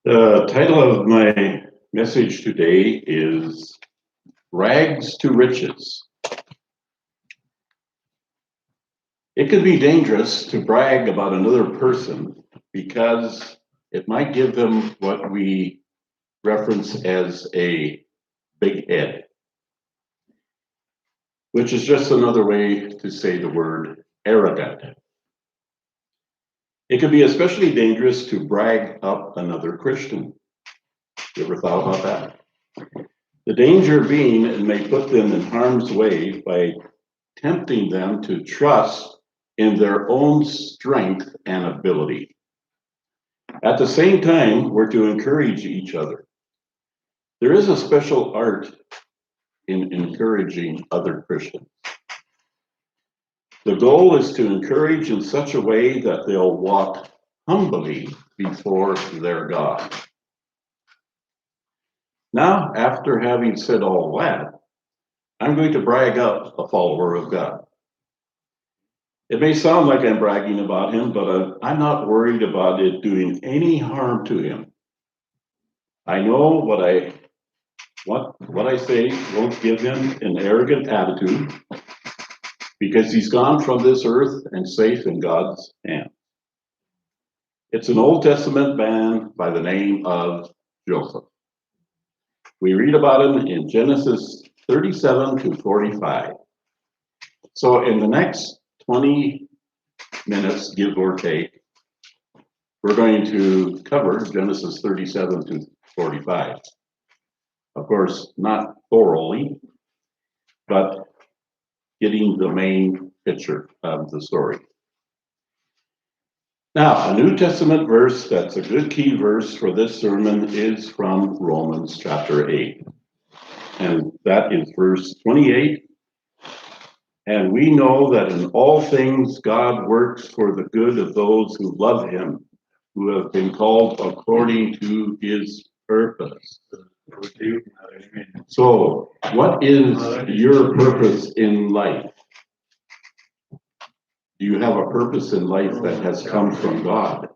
The title of my message today is Rags to Riches. It can be dangerous to brag about another person because it might give them what we reference as a big head, which is just another way to say the word arrogant. It can be especially dangerous to brag up another Christian. You ever thought about that? The danger being it may put them in harm's way by tempting them to trust in their own strength and ability. At the same time, we're to encourage each other. There is a special art in encouraging other Christians. The goal is to encourage in such a way that they'll walk humbly before their God. Now, after having said all that, I'm going to brag up a follower of God. It may sound like I'm bragging about him, but I'm not worried about it doing any harm to him. I know what I say won't give him an arrogant attitude because he's gone from this earth and safe in God's hand. It's an Old Testament man by the name of Joseph. We read about him in Genesis 37 to 45. So in the next 20 minutes, give or take, we're going to cover Genesis 37 to 45. Of course, not thoroughly, but getting the main picture of the story. Now, a New Testament verse that's a good key verse for this sermon is from Romans chapter 8. And that is verse 28. And we know that in all things God works for the good of those who love him, who have been called according to his purpose. So, what is your purpose in life? Do you have a purpose in life that has come from God?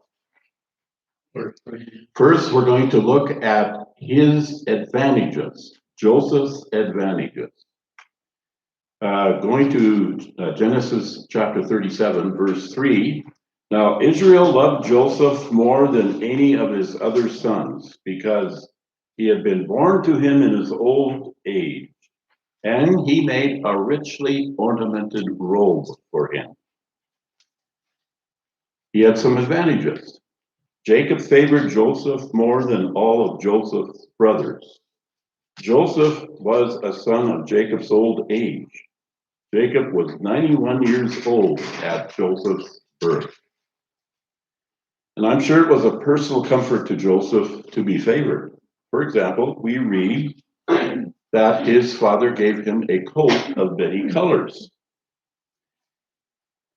First, we're going to look at his advantages, Joseph's advantages. Going to Genesis chapter 37, verse 3. Now, Israel loved Joseph more than any of his other sons because he had been born to him in his old age, and he made a richly ornamented robe for him. He had some advantages. Jacob favored Joseph more than all of Joseph's brothers. Joseph was a son of Jacob's old age. Jacob was 91 years old at Joseph's birth. And I'm sure it was a personal comfort to Joseph to be favored. For example, we read that his father gave him a coat of many colors.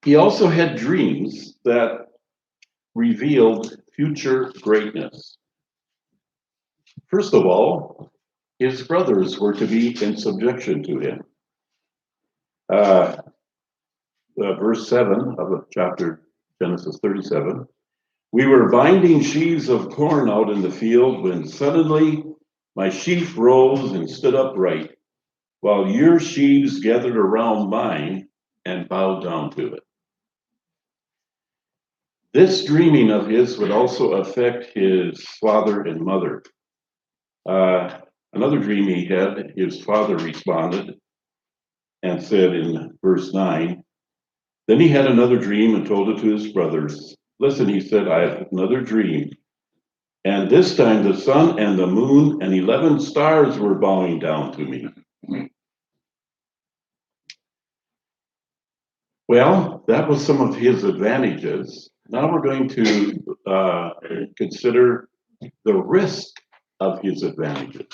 He also had dreams that revealed future greatness. First of all, his brothers were to be in subjection to him. Verse 7 of chapter Genesis 37, we were binding sheaves of corn out in the field when suddenly my sheaf rose and stood upright, while your sheaves gathered around mine and bowed down to it. This dreaming of his would also affect his father and mother. Another dream he had, his father responded and said in verse 9, then he had another dream and told it to his brothers. Listen, he said, I have another dream. And this time the sun and the moon and 11 stars were bowing down to me. Well, that was some of his advantages. Now we're going to consider the risk of his advantages.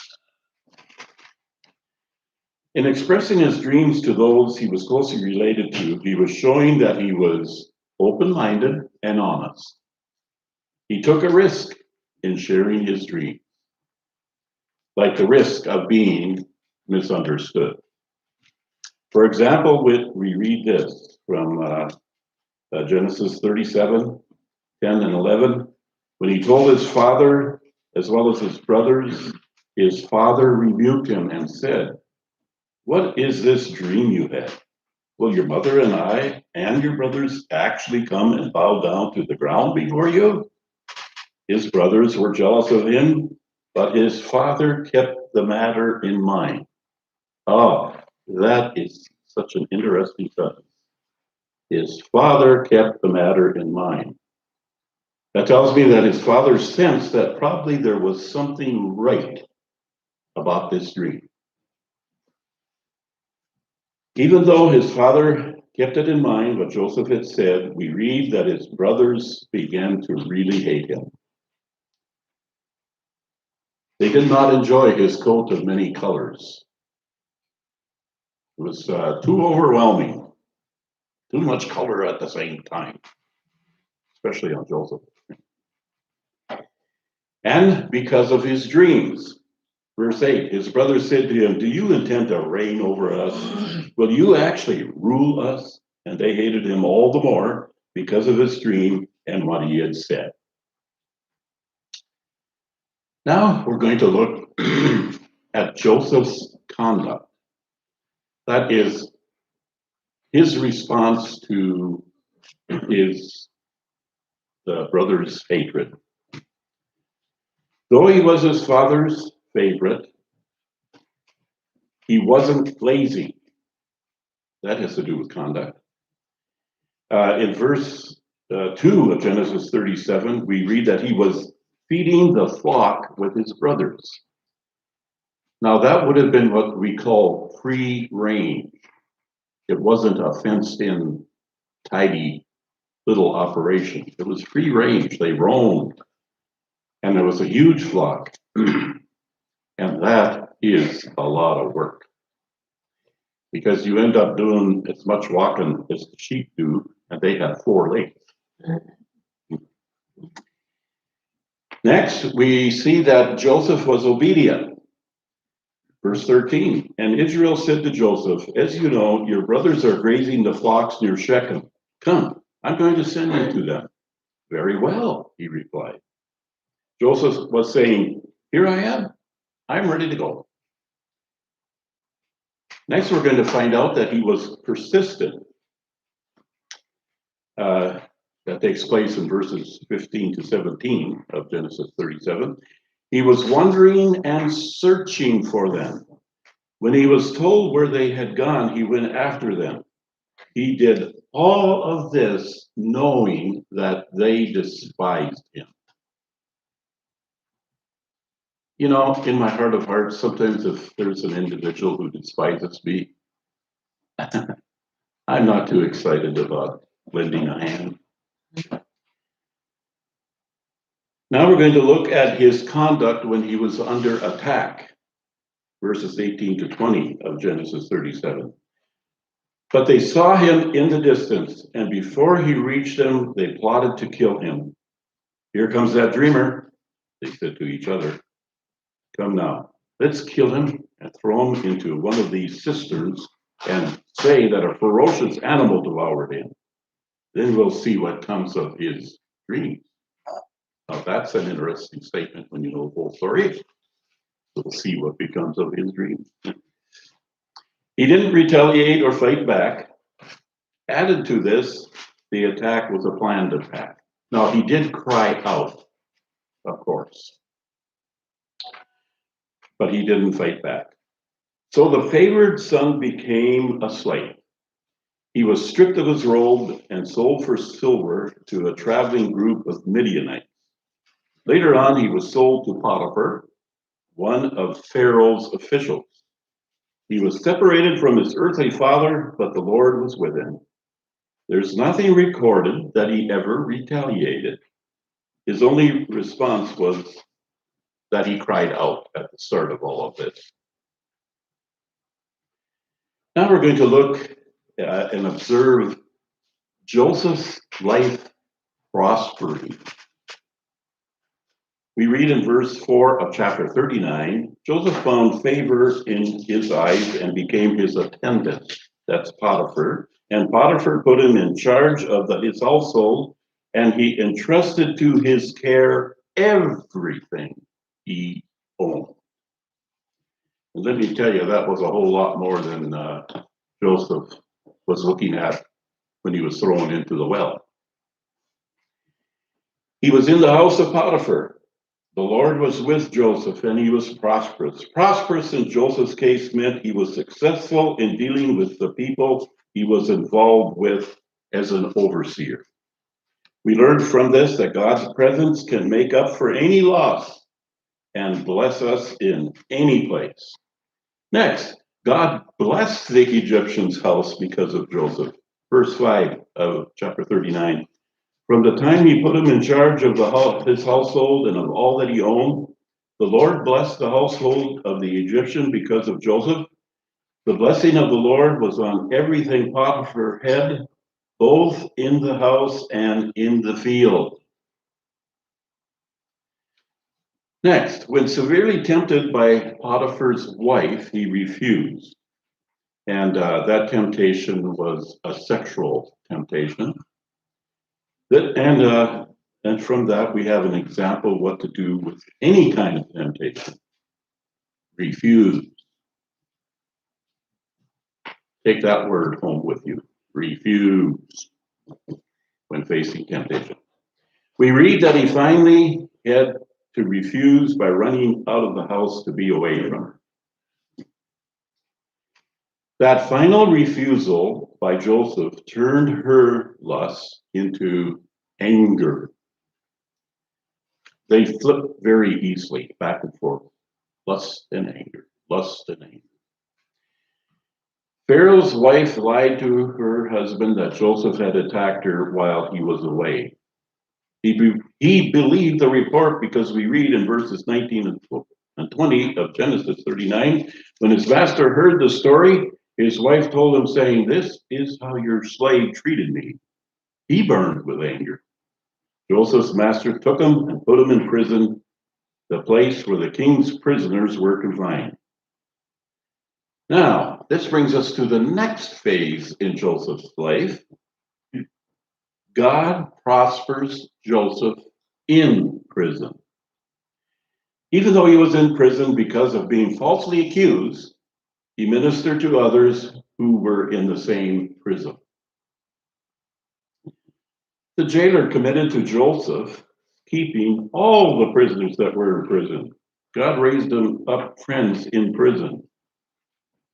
In expressing his dreams to those he was closely related to, he was showing that he was open-minded and honest. He took a risk in sharing his dreams, like the risk of being misunderstood. For example, we read this from Genesis 37, 10 and 11. When he told his father as well as his brothers, his father rebuked him and said, "What is this dream you had? Will your mother and I and your brothers actually come and bow down to the ground before you?" His brothers were jealous of him, but his father kept the matter in mind. Oh, that is such an interesting sentence. His father kept the matter in mind. That tells me that his father sensed that probably there was something right about this dream. Even though his father kept it in mind what Joseph had said, we read that his brothers began to really hate him. They did not enjoy his coat of many colors. It was too overwhelming, too much color at the same time, especially on Joseph. And because of his dreams. Verse 8, his brothers said to him, "Do you intend to reign over us? Will you actually rule us?" And they hated him all the more because of his dream and what he had said. Now we're going to look at Joseph's conduct. That is his response to his brother's hatred. Though he was his father's favorite, he wasn't lazy. That has to do with conduct. In verse 2 of Genesis 37, we read that he was feeding the flock with his brothers. Now, that would have been what we call free range. It wasn't a fenced in, tidy little operation. It was free range. They roamed, and there was a huge flock. And that is a lot of work because you end up doing as much walking as the sheep do, and they have 4 legs. Next, we see that Joseph was obedient. Verse 13, and Israel said to Joseph, "As you know, your brothers are grazing the flocks near Shechem. Come, I'm going to send you to them." "Very well," he replied. Joseph was saying, "Here I am. I'm ready to go." Next, we're going to find out that he was persistent. That takes place in verses 15 to 17 of Genesis 37. He was wandering and searching for them. When he was told where they had gone, he went after them. He did all of this knowing that they despised him. You know, in my heart of hearts, sometimes if there's an individual who despises me, I'm not too excited about lending a hand. Now we're going to look at his conduct when he was under attack. Verses 18 to 20 of Genesis 37. But they saw him in the distance, and before he reached them, they plotted to kill him. "Here comes that dreamer," they said to each other. "Come now, let's kill him and throw him into one of these cisterns and say that a ferocious animal devoured him. Then we'll see what comes of his dreams." Now that's an interesting statement when you know the whole story. We'll see what becomes of his dreams. He didn't retaliate or fight back. Added to this, the attack was a planned attack. Now, he did cry out, of course, but he didn't fight back. So the favored son became a slave. He was stripped of his robe and sold for silver to a traveling group of Midianites. Later on, he was sold to Potiphar, one of Pharaoh's officials. He was separated from his earthly father, but the Lord was with him. There's nothing recorded that he ever retaliated. His only response was that he cried out at the start of all of this. Now we're going to look and observe Joseph's life prospering. We read in verse 4 of chapter 39, Joseph found favor in his eyes and became his attendant. That's Potiphar. And Potiphar put him in charge of his household, and he entrusted to his care everything he owned. And let me tell you, that was a whole lot more than Joseph was looking at when he was thrown into the well. He was in the house of Potiphar. The Lord was with Joseph and he was prosperous. Prosperous in Joseph's case meant he was successful in dealing with the people he was involved with as an overseer. We learned from this that God's presence can make up for any loss and bless us in any place. Next, God blessed the Egyptian's house because of Joseph. Verse 5 of chapter 39. From the time he put him in charge of his household and of all that he owned, the Lord blessed the household of the Egyptian because of Joseph. The blessing of the Lord was on everything Potiphar had, both in the house and in the field. Next, when severely tempted by Potiphar's wife, he refused. And that temptation was a sexual temptation. And from that, we have an example of what to do with any kind of temptation. Refuse. Take that word home with you. Refuse when facing temptation. We read that he finally had to refuse by running out of the house to be away from her. That final refusal by Joseph turned her lust into anger. They flip very easily back and forth. Lust and anger, lust and anger. Pharaoh's wife lied to her husband that Joseph had attacked her while he was away. He believed the report because we read in verses 19 and 20 of Genesis 39, when his master heard the story, his wife told him, saying, "This is how your slave treated me." He burned with anger. Joseph's master took him and put him in prison, the place where the king's prisoners were confined. Now, this brings us to the next phase in Joseph's life. God prospers Joseph in prison. Even though he was in prison because of being falsely accused, he ministered to others who were in the same prison. The jailer committed to Joseph keeping all the prisoners that were in prison. God raised him up friends in prison.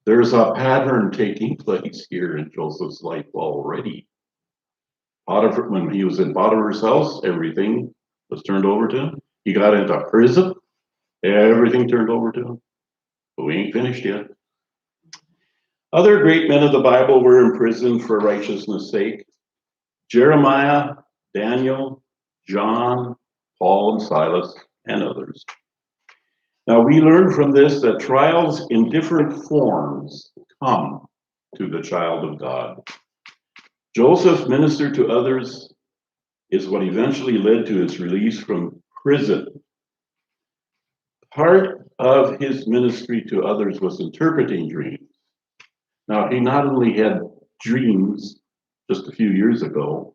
There's a pattern taking place here in Joseph's life already. Potiphar, when he was in Potiphar's house, everything was turned over to him. He got into prison, everything turned over to him. But we ain't finished yet. Other great men of the Bible were imprisoned for righteousness' sake. Jeremiah, Daniel, John, Paul and Silas, and others. Now we learn from this that trials in different forms come to the child of God. Joseph ministered to others is what eventually led to his release from prison. Part of his ministry to others was interpreting dreams. Now, he not only had dreams just a few years ago,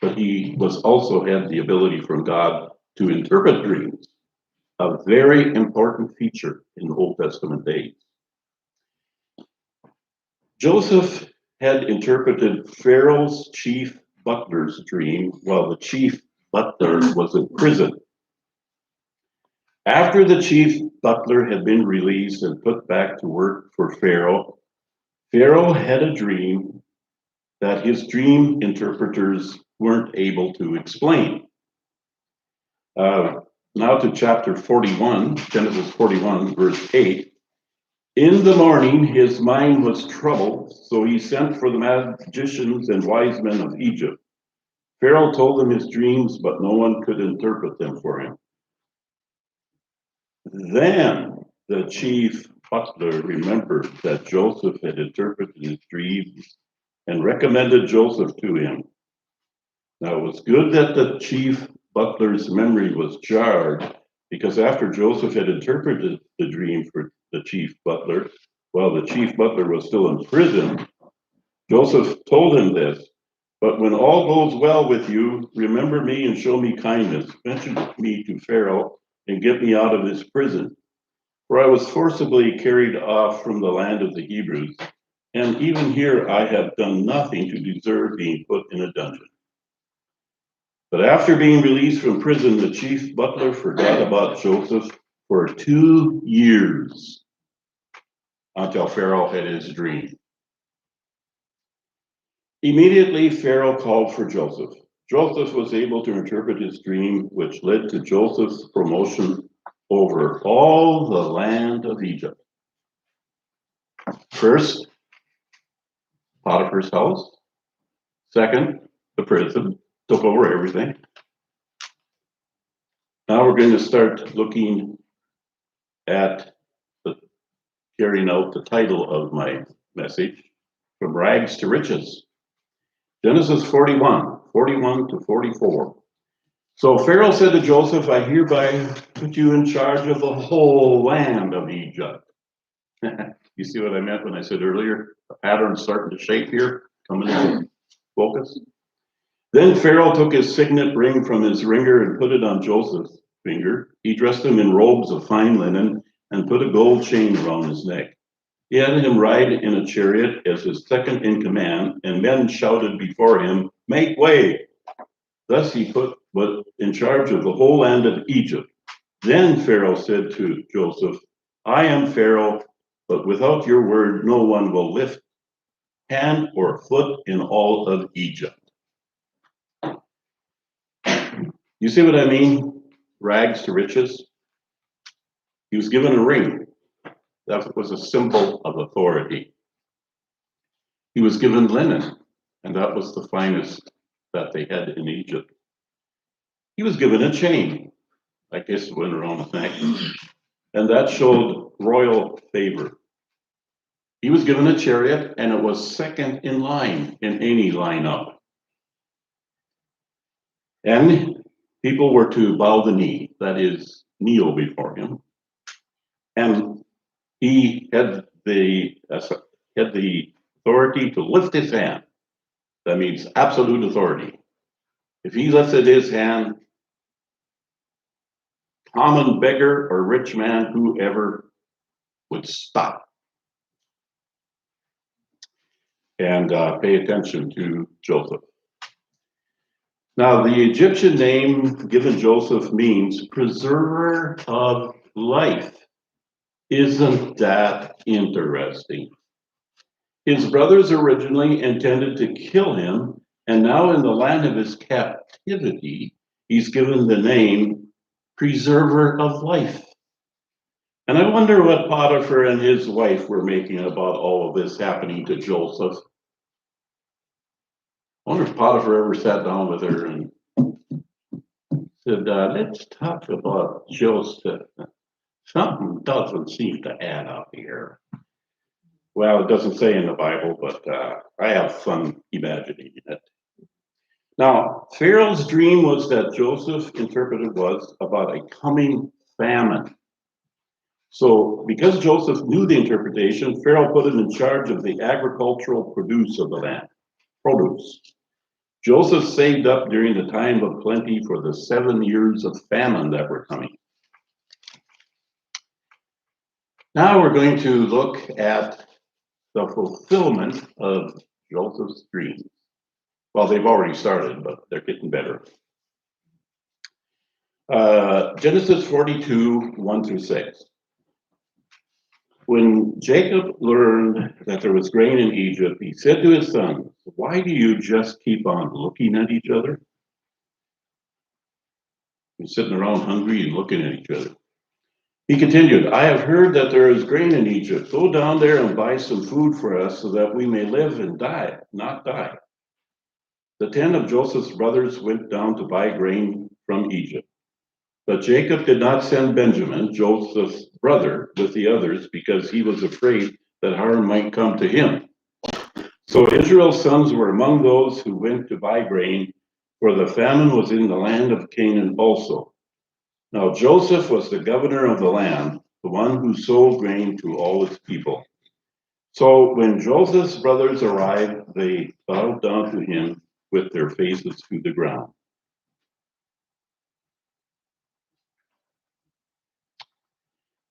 but he was also had the ability from God to interpret dreams, a very important feature in the Old Testament days. Joseph had interpreted Pharaoh's chief butler's dream while the chief butler was in prison. After the chief butler had been released and put back to work for Pharaoh, Pharaoh had a dream that his dream interpreters weren't able to explain. Now to chapter 41, Genesis 41, verse 8. In the morning, his mind was troubled, so he sent for the magicians and wise men of Egypt. Pharaoh told them his dreams, but no one could interpret them for him. Then the chief butler remembered that Joseph had interpreted his dreams and recommended Joseph to him. Now it was good that the chief butler's memory was jarred, because after Joseph had interpreted the dream for the chief butler, while the chief butler was still in prison, Joseph told him this: "But when all goes well with you, remember me and show me kindness. Mention me to Pharaoh, and get me out of this prison, for I was forcibly carried off from the land of the Hebrews, and even here I have done nothing to deserve being put in a dungeon. But after being released from prison, the chief butler forgot about Joseph for 2 years until Pharaoh had his dream. Immediately, Pharaoh called for Joseph. Joseph was able to interpret his dream, which led to Joseph's promotion over all the land of Egypt. First, Potiphar's house. Second, the prison took over everything. Now we're going to start looking at carrying out the title of my message, From Rags to Riches. Genesis 41 to 44. So Pharaoh said to Joseph, I hereby put you in charge of the whole land of Egypt. You see what I meant when I said earlier? The pattern's starting to shape here, coming into focus. Then Pharaoh took his signet ring from his ringer and put it on Joseph's finger. He dressed him in robes of fine linen and put a gold chain around his neck. He had him ride in a chariot as his second in command, and men shouted before him, Make way! Thus he was in charge of the whole land of Egypt. Then Pharaoh said to Joseph, I am Pharaoh, but without your word no one will lift hand or foot in all of Egypt. You see what I mean? Rags to riches. He was given a ring. That was a symbol of authority. He was given linen, and that was the finest that they had in Egypt. He was given a chain, I guess it went around his neck, and that showed royal favor. He was given a chariot, and it was second in line in any lineup. And people were to bow the knee, that is, kneel before him. And he had the authority to lift his hand. That means absolute authority. If he lifted his hand, common beggar or rich man, whoever, would stop and pay attention to Joseph. Now, the Egyptian name given Joseph means preserver of life. Isn't that interesting? His brothers originally intended to kill him, and now in the land of his captivity, he's given the name preserver of life. And I wonder what Potiphar and his wife were making about all of this happening to Joseph. I wonder if Potiphar ever sat down with her and said, let's talk about Joseph. Something doesn't seem to add up here. Well, it doesn't say in the Bible, but I have fun imagining it. Now, Pharaoh's dream was that Joseph interpreted was about a coming famine. So because Joseph knew the interpretation, Pharaoh put him in charge of the agricultural produce of the land, produce. Joseph saved up during the time of plenty for the 7 years of famine that were coming. Now we're going to look at the fulfillment of Joseph's dreams. Well, they've already started, but they're getting better. Genesis 42, 1 through 6. When Jacob learned that there was grain in Egypt, he said to his sons, why do you just keep on looking at each other? You're sitting around hungry and looking at each other. He continued, I have heard that there is grain in Egypt. Go down there and buy some food for us so that we may live and die, not die. The 10 of Joseph's brothers went down to buy grain from Egypt. But Jacob did not send Benjamin, Joseph's brother, with the others because he was afraid that harm might come to him. So Israel's sons were among those who went to buy grain, for the famine was in the land of Canaan also. Now Joseph was the governor of the land, the one who sold grain to all its people. So when Joseph's brothers arrived, they bowed down to him with their faces to the ground.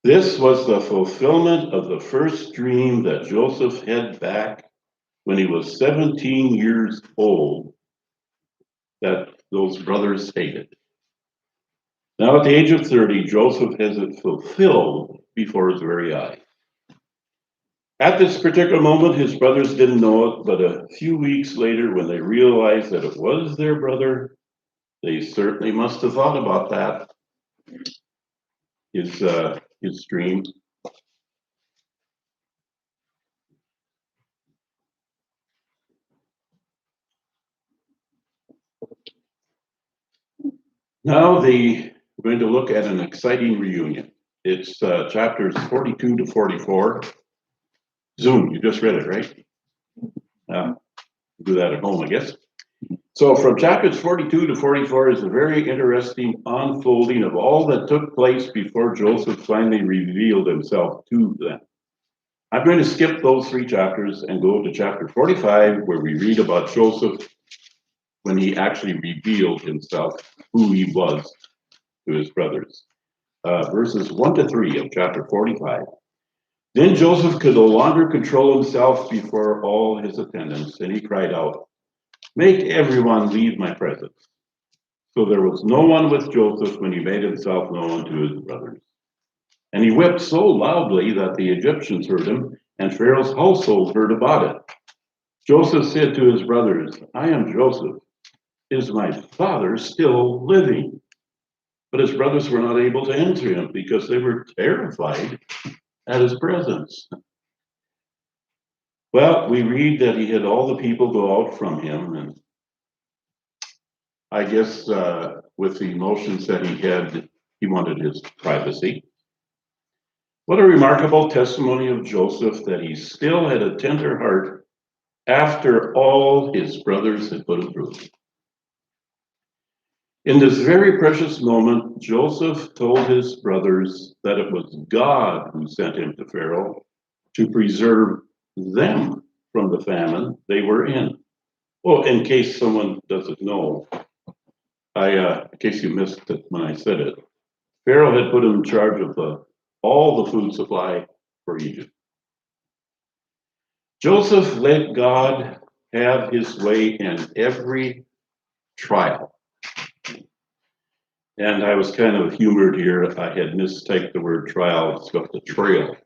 This was the fulfillment of the first dream that Joseph had back when he was 17 years old that those brothers hated. Now, at the age of 30, Joseph has it fulfilled before his very eyes. At this particular moment, his brothers didn't know it, but a few weeks later, when they realized that it was their brother, they certainly must have thought about that, his dream. Now we're going to look at an exciting reunion. It's chapters 42 to 44. Zoom, you just read it, right? Do that at home, I guess. So from chapters 42 to 44 is a very interesting unfolding of all that took place before Joseph finally revealed himself to them. I'm going to skip those 3 chapters and go to chapter 45, where we read about Joseph when he actually revealed himself, who he was to his brothers. Verses 1 to 3 of chapter 45. Then Joseph could no longer control himself before all his attendants, and he cried out, "Make everyone leave my presence." So there was no one with Joseph when he made himself known to his brothers. And he wept so loudly that the Egyptians heard him, and Pharaoh's household heard about it. Joseph said to his brothers, "I am Joseph. Is my father still living?" But his brothers were not able to answer him because they were terrified at his presence. Well, we read that he had all the people go out from him, and I guess with the emotions that he had, he wanted his privacy. What a remarkable testimony of Joseph that he still had a tender heart after all his brothers had put him through. In this very precious moment, Joseph told his brothers that it was God who sent him to Pharaoh to preserve them from the famine they were in. Well, in case someone doesn't know, in case you missed it when I said it, Pharaoh had put him in charge of all the food supply for Egypt. Joseph let God have his way in every trial. And I was kind of humored here. I had mistyped the word trial, it's got the trail.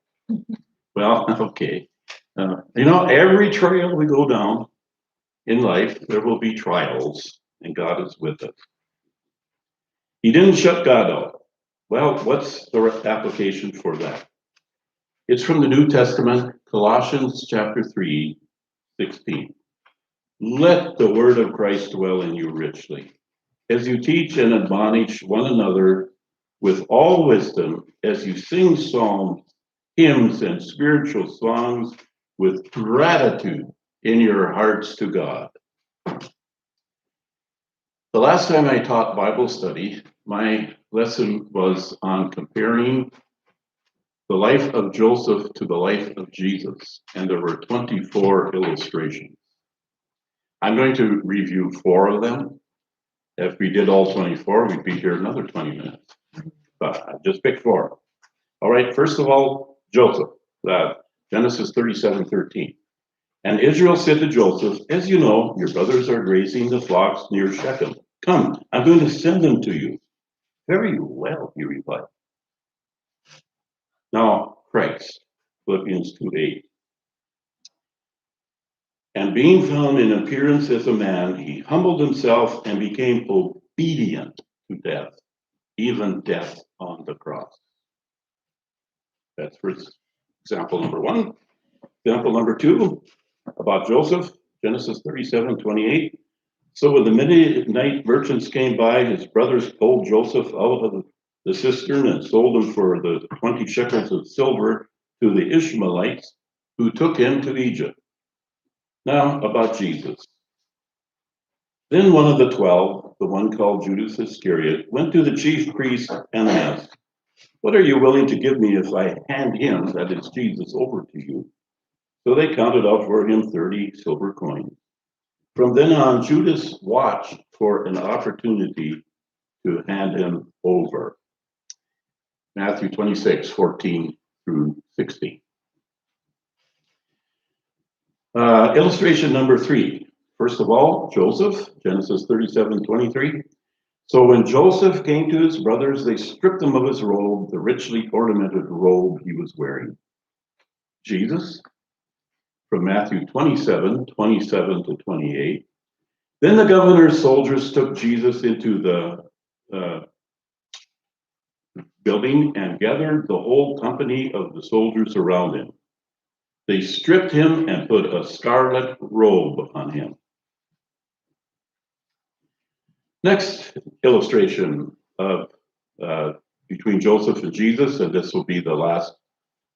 Well, okay. Every trail we go down in life, there will be trials, and God is with us. He didn't shut God out. Well, what's the application for that? It's from the New Testament, Colossians chapter 3, 16. Let the word of Christ dwell in you richly, as you teach and admonish one another with all wisdom, as you sing psalms, hymns, and spiritual songs with gratitude in your hearts to God. The last time I taught Bible study, my lesson was on comparing the life of Joseph to the life of Jesus, and there were 24 illustrations. I'm going to review 4 of them. If we did all 24, we'd be here another 20 minutes. But I just picked 4. All right, first of all, Joseph, Genesis 37:13. And Israel said to Joseph, "As you know, your brothers are grazing the flocks near Shechem. Come, I'm going to send them to you." "Very well," he replied. Now, Christ, Philippians 2:8. And being found in appearance as a man, he humbled himself and became obedient to death, even death on the cross. That's first example number 1. Example number 2 about Joseph, Genesis 37:28. So when the midnight merchants came by, his brothers pulled Joseph out of the cistern and sold him for the 20 shekels of silver to the Ishmaelites, who took him to Egypt. Now about Jesus. Then one of the 12, the one called Judas Iscariot, went to the chief priest and asked, "What are you willing to give me if I hand him," that is Jesus, "over to you?" So they counted out for him 30 silver coins. From then on, Judas watched for an opportunity to hand him over. Matthew 26, 14 through 16. Illustration number 3. First of all, Joseph, Genesis 37, 23. So when Joseph came to his brothers, they stripped him of his robe, the richly ornamented robe he was wearing. Jesus, from Matthew 27, 27 to 28. Then the governor's soldiers took Jesus into the building and gathered the whole company of the soldiers around him. They stripped him and put a scarlet robe on him. Next illustration of between Joseph and Jesus, and this will be the last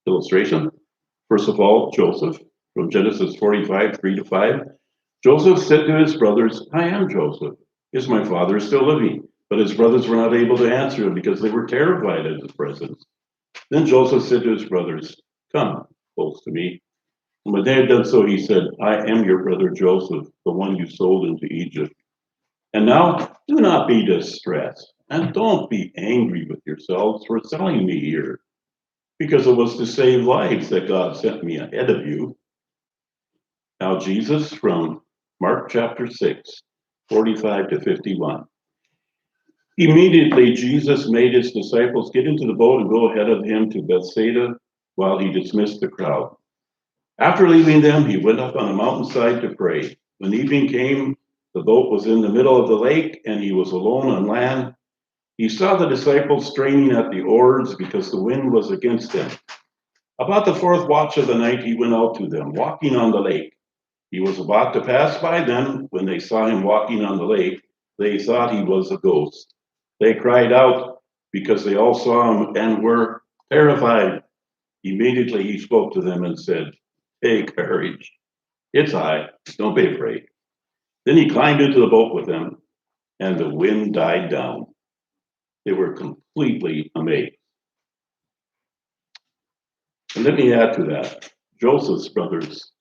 illustration. First of all, Joseph, from Genesis 45, 3 to 5. Joseph said to his brothers, I am Joseph. Is my father still living? But his brothers were not able to answer him because they were terrified at his presence. Then Joseph said to his brothers, come close to me. And when they had done so, he said, I am your brother Joseph, the one you sold into Egypt. And now do not be distressed, and don't be angry with yourselves for selling me here, because it was to save lives that God sent me ahead of you. Now Jesus, from Mark chapter 6, 45 to 51. Immediately Jesus made his disciples get into the boat and go ahead of him to Bethsaida while he dismissed the crowd. After leaving them, he went up on a mountainside to pray. When evening came, the boat was in the middle of the lake, and he was alone on land. He saw the disciples straining at the oars because the wind was against them. About the fourth watch of the night, he went out to them, walking on the lake. He was about to pass by them when they saw him walking on the lake. They thought he was a ghost. They cried out because they all saw him and were terrified. Immediately he spoke to them and said, take courage. It's I. Don't be afraid. Then he climbed into the boat with them, and the wind died down. They were completely amazed. And let me add to that, Joseph's brothers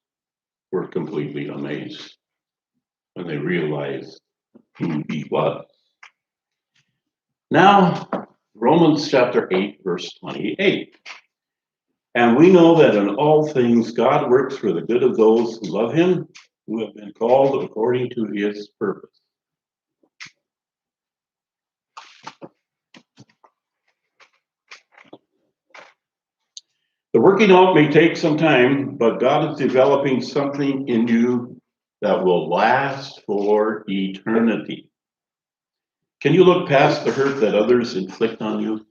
were completely amazed when they realized who he was. Now, Romans chapter 8, verse 28. And we know that in all things God works for the good of those who love him, who have been called according to his purpose. The working out may take some time, but God is developing something in you that will last for eternity. Can you look past the hurt that others inflict on you?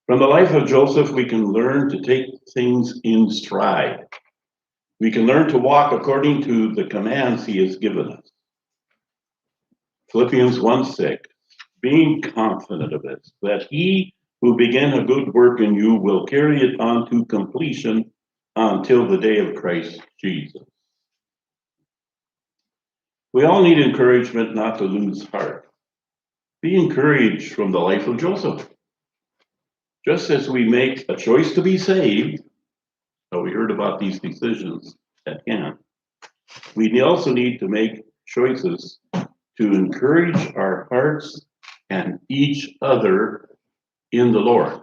From the life of Joseph, we can learn to take things in stride. We can learn to walk according to the commands he has given us. Philippians 1:6, being confident of this, that he who began a good work in you will carry it on to completion until the day of Christ Jesus. We all need encouragement not to lose heart. Be encouraged from the life of Joseph. Just as we make a choice to be saved, so we heard about these decisions at hand, we also need to make choices to encourage our hearts and each other in the Lord.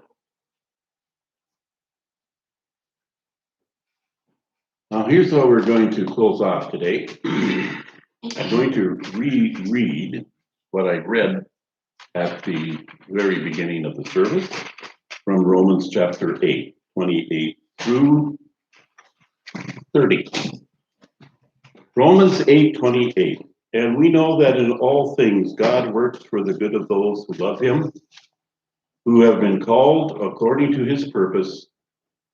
Now, here's how we're going to close off today. I'm going to reread what I read at the very beginning of the service from Romans chapter 8, 28 through 30. Romans 8:28. And we know that in all things God works for the good of those who love him, who have been called according to his purpose.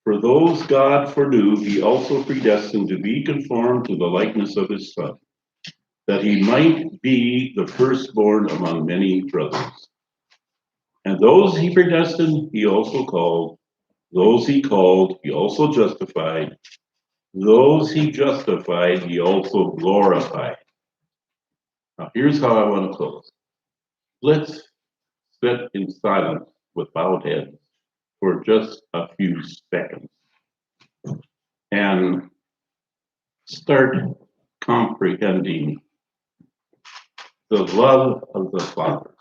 For those God foreknew, he also predestined to be conformed to the likeness of his Son, that he might be the firstborn among many brothers. And those he predestined, he also called. Those he called, he also justified. Those he justified, he also glorified. Now, here's how I want to close. Let's sit in silence with bowed heads for just a few seconds and start comprehending the love of the Father.